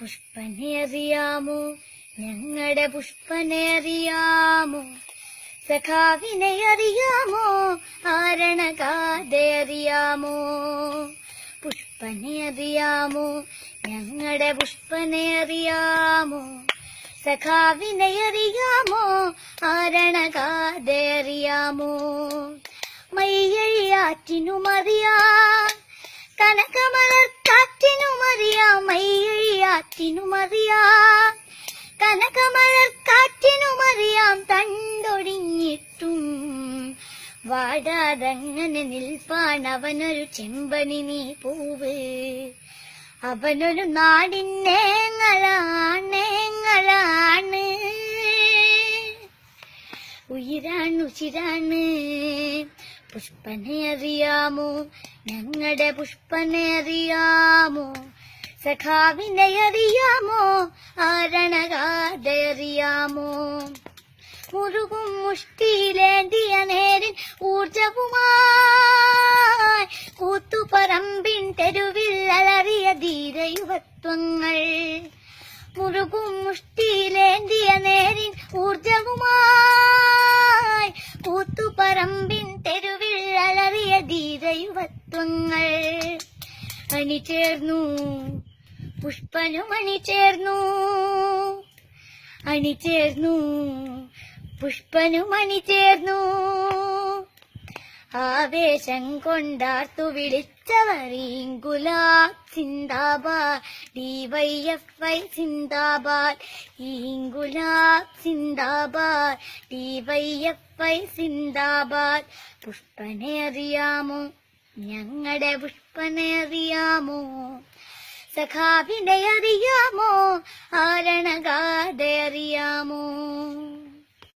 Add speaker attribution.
Speaker 1: പുഷ്പനെ അറിയാമോ, ഞങ്ങളുടെ പുഷ്പനെ അറിയാമോ, സഖാവിനെ അറിയാമോ, ആരണഗാഥ അറിയാമോ. പുഷ്പനെ അറിയാമോ, ഞങ്ങളുടെ പുഷ്പനെ അറിയാമോ, സഖാവിനെ അറിയാമോ, ആരണഗാഥ അറിയാമോ. മയ്യഴിയാറ്റിനുമറിയാം, കനകമലർക്കാറ്റിനുമറിയാം, മയ്യഴിയാറ്റിനുമറിയാം, കനകമലർക്കാറ്റിനുമറിയാം, തണ്ടൊടിഞ്ഞിട്ടും വാടാതങ്ങനെ നിൽപ്പാൻ അവനൊരു ചെമ്പനി പൂവ്. അവനൊരു നാടിന്നേങ്ങളാണ്, ഉയിരാണ്. പുഷ്പനെ അറിയാമോ, ഞങ്ങളുടെ പുഷ്പനെ അറിയാമോ, സഖാവിനെ അറിയാമോ, ആരണഗാഥ അറിയാമോ. മുറുകും മുഷ്ടിയിലേന്തിയ നേരിൻ ഊർജവുമായി കൂത്തുപറമ്പിൻ തെരുവിൽ അലറിയ ധീരയുവത്വങ്ങൾ. മുറുകും മുഷ്ടിയിലേന്തിയ നേരിൻ ഊർജവുമായി കൂത്തുപറമ്പിൻ തെരുവിൽ അലറിയ ധീരയുവത്വങ്ങൾ. അണിചേർന്നു പുഷ്പനും അണിചേർന്നു, അണിചേർന്നു പുഷ്പനും അണിചേർന്നു. ആവേശം കൊണ്ടാർത്തു വിളിച്ചവർ ഇൻകുലാബ് സിന്ദാബാദ്, DYFI സിന്ദാബാദ്, ഇൻകുലാബ് സിന്ദാബാദ്, DYFI സിന്ദാബാദ്. പുഷ്പനെ അറിയാമോ, ഞങ്ങളുടെ പുഷ്പനെ അറിയാമോ, സഖാവിനെ അറിയാമോ, ആരണഗാഥ അറിയാമോ.